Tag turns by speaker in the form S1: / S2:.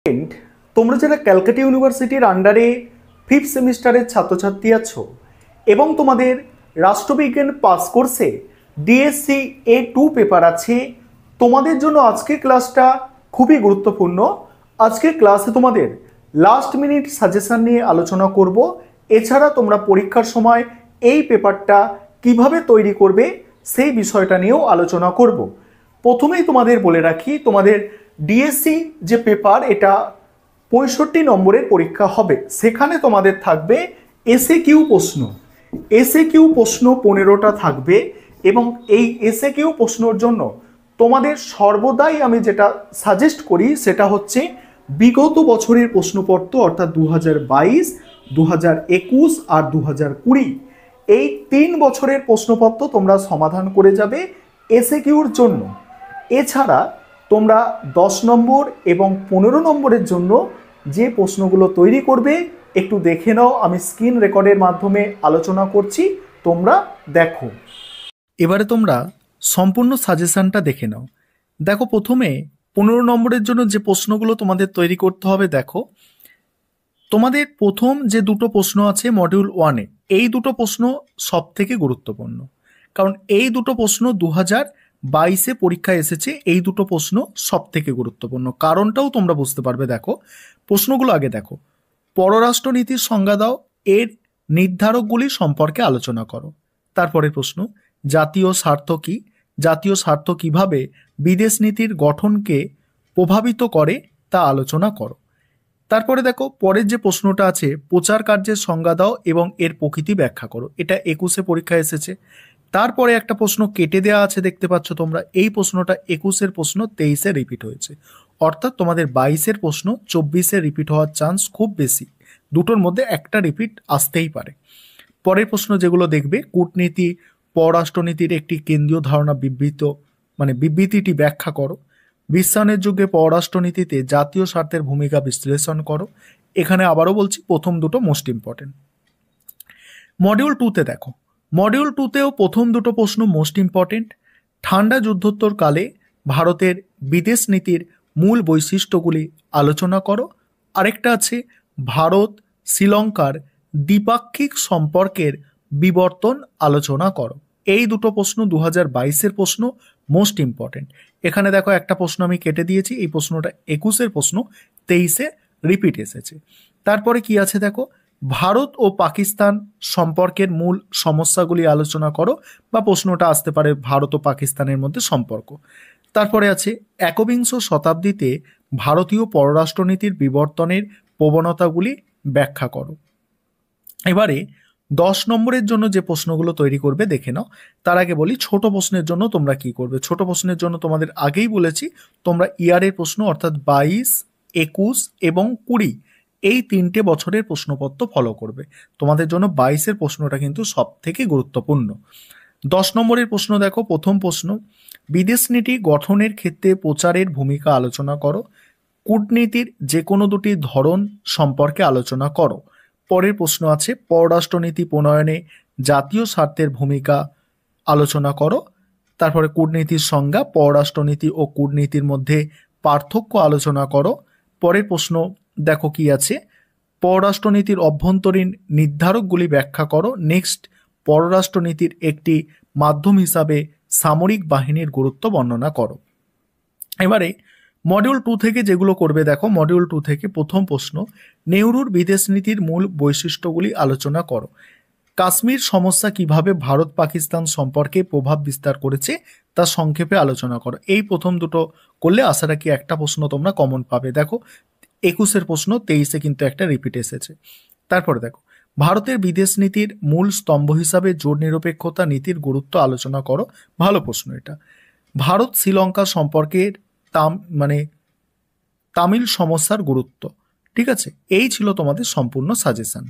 S1: Student, তোমরা যারা ক্যালকাটা ইউনিভার্সিটির আন্ডারে 5th সেমিস্টারের ছাত্রছাত্রী আছো এবং তোমাদের রাষ্ট্রবিজ্ঞান পাস কোর্সে ডিএসসি A2 পেপার আছে, তোমাদের জন্য আজকের ক্লাসটা খুবই গুরুত্বপূর্ণ। আজকের ক্লাসে তোমাদের লাস্ট মিনিট সাজেশন নিয়ে আলোচনা করব। এছাড়া তোমরা পরীক্ষার সময় এই পেপারটা কিভাবে তৈরি করবে সেই বিষয়টা নিয়েও আলোচনা করব। প্রথমেই তোমাদের বলে রাখি, তোমাদের ডিএসসি যে পেপার, এটা 65 নম্বরের পরীক্ষা হবে। সেখানে তোমাদের থাকবে এসএকিউ প্রশ্ন। এসএকিউ প্রশ্ন 15টা থাকবে এবং এই এসএকিউ প্রশ্নর জন্য তোমাদের সর্বদাই আমি যেটা সাজেস্ট করি সেটা হচ্ছে বিগত বছরের প্রশ্নপত্র, অর্থাৎ 2022, 2021 আর 2020, এই 3 বছরের প্রশ্নপত্র তোমরা সমাধান করে যাবে এসএকিউর জন্য। এছাড়া তোমরা 10 নম্বর এবং 15 নম্বরের জন্য যে প্রশ্নগুলো তৈরি করবে একটু দেখে নাও। আমি স্ক্রিন রেকর্ডের মাধ্যমে আলোচনা করছি, তোমরা দেখো। এবারে তোমরা সম্পূর্ণ সাজেশনটা দেখে নাও। দেখো, প্রথমে 15 নম্বরের জন্য যে প্রশ্নগুলো তোমাদের তৈরি করতে হবে, দেখো তোমাদের প্রথম যে দুটো প্রশ্ন আছে মডিউল 1-এ, এই দুটো প্রশ্ন সব থেকে গুরুত্বপূর্ণ, কারণ এই দুটো প্রশ্ন 2022-এ পরীক্ষায় এসেছে। এই দুটো প্রশ্ন সব থেকে গুরুত্বপূর্ণ, কারণটাও তোমরা বুঝতে পারবে। দেখো প্রশ্নগুলো আগে দেখো। পররাষ্ট্রনীতির সংজ্ঞা দাও, এর নির্ধারকগুলি সম্পর্কে আলোচনা করো। তারপরের প্রশ্ন, জাতীয় স্বার্থ কি? জাতীয় স্বার্থ কিভাবে বিদেশ নীতির গঠনকে প্রভাবিত করে তা আলোচনা করো। তারপরে দেখো পরের যে প্রশ্নটা আছে, প্রচার কার্যের সংজ্ঞা দাও এবং এর প্রকৃতি ব্যাখ্যা করো। এটা 21-এ পরীক্ষায় এসেছে। তারপরে একটা প্রশ্ন কেটে দেওয়া আছে, দেখতে পাচ্ছ তোমরা। এই প্রশ্নটা 21-এর প্রশ্ন 23-এ রিপিট হয়েছে, অর্থাৎ তোমাদের 22-এর প্রশ্ন 24-এ রিপিট হওয়ার চান্স খুব বেশি। দুটোর মধ্যে একটা রিপিট আসতেই পারে। পরের প্রশ্ন যেগুলো দেখবে, কূটনীতি পররাষ্ট্রনীতির একটি কেন্দ্রীয় ধারণা বিবৃতিটি ব্যাখ্যা করো। বিশ্বায়নের যুগে পররাষ্ট্রনীতিতে জাতীয় স্বার্থের ভূমিকা বিশ্লেষণ করো। এখানে আবারও বলছি, প্রথম দুটো মোস্ট ইম্পর্টেন্ট। মডিউল 2-তে দেখো, মডিউল 2-তেও প্রথম দুটো প্রশ্ন মোস্ট ইম্পর্টেন্ট। ঠান্ডা যুদ্ধোত্তর কালে ভারতের বিদেশ নীতির মূল বৈশিষ্ট্যগুলি আলোচনা করো। আরেকটা আছে, ভারত শ্রীলঙ্কার দ্বিপাক্ষিক সম্পর্কের বিবর্তন আলোচনা করো। এই দুটো প্রশ্ন 2022-এর প্রশ্ন, মোস্ট ইম্পর্টেন্ট। এখানে দেখো একটা প্রশ্ন আমি কেটে দিয়েছি, এই প্রশ্নটা 21-এর প্রশ্ন 23-এ রিপিট এসেছে। তারপরে কি আছে দেখো, ভারত ও পাকিস্তান সম্পর্কের মূল সমস্যাগুলি আলোচনা করো, বা প্রশ্নটা আসতে পারে ভারত ও পাকিস্তানের মধ্যে সম্পর্ক। তারপরে আছে, একবিংশ শতাব্দীতে ভারতীয় পররাষ্ট্রনীতির বিবর্তনের প্রবণতাগুলি ব্যাখ্যা করো। এবারে 10 নম্বরের জন্য যে প্রশ্নগুলো তৈরি করবে দেখে নাও। তার আগে বলি, ছোট প্রশ্নের জন্য তোমরা কি করবে। ছোট প্রশ্নের জন্য তোমাদের আগেই বলেছি, তোমরা ইয়ারের প্রশ্ন অর্থাৎ 22, 21 এবং 20, এই 3টে বছরের প্রশ্নপত্র ফলো করবে। তোমাদের জন্য 22-এর প্রশ্নটা কিন্তু সব থেকে গুরুত্বপূর্ণ। 10 নম্বরের প্রশ্ন দেখো, প্রথম প্রশ্ন, বিদেশ নীতি গঠনের ক্ষেত্রে প্রচারের ভূমিকা আলোচনা করো। কূটনীতির যে কোনো দুটি ধরন সম্পর্কে আলোচনা করো। পরের প্রশ্ন আছে, পররাষ্ট্রনীতি প্রণয়নে জাতীয় স্বার্থের ভূমিকা আলোচনা করো। তারপরে কূটনীতির সংজ্ঞা, পররাষ্ট্রনীতি ও কূটনীতির মধ্যে পার্থক্য আলোচনা করো। পরের প্রশ্ন দেখো কি আছে, পররাষ্ট্রনীতির অভ্যন্তরীণ নির্ধারকগুলি ব্যাখ্যা করো। নেক্সট, পররাষ্ট্রনীতির একটি মাধ্যম হিসাবে সামরিক বাহিনীর গুরুত্ব বর্ণনা করো। এবারে মডিউল 2 থেকে যেগুলো করবে দেখো, মডিউল 2 থেকে প্রথম প্রশ্ন, নেহরুর বিদেশ নীতির মূল বৈশিষ্ট্যগুলি আলোচনা করো। কাশ্মীর সমস্যা কিভাবে ভারত পাকিস্তান সম্পর্কে প্রভাব বিস্তার করেছে তা সংক্ষেপে আলোচনা করো। এই প্রথম দুটো করলে আশা রাখি একটা প্রশ্ন তোমরা কমন পাবে। দেখো 21-এর প্রশ্ন 23-এ কিন্তু একটা রিপিট এসেছে। তারপরে দেখো, ভারতের বিদেশ নীতির মূল স্তম্ভ হিসাবে জোট নিরপেক্ষতা নীতির গুরুত্ব আলোচনা করো। ভালো প্রশ্ন এটা। ভারত শ্রীলঙ্কা সম্পর্কের তামিল সমস্যার গুরুত্ব। ঠিক আছে, এই ছিল তোমাদের সম্পূর্ণ সাজেশন।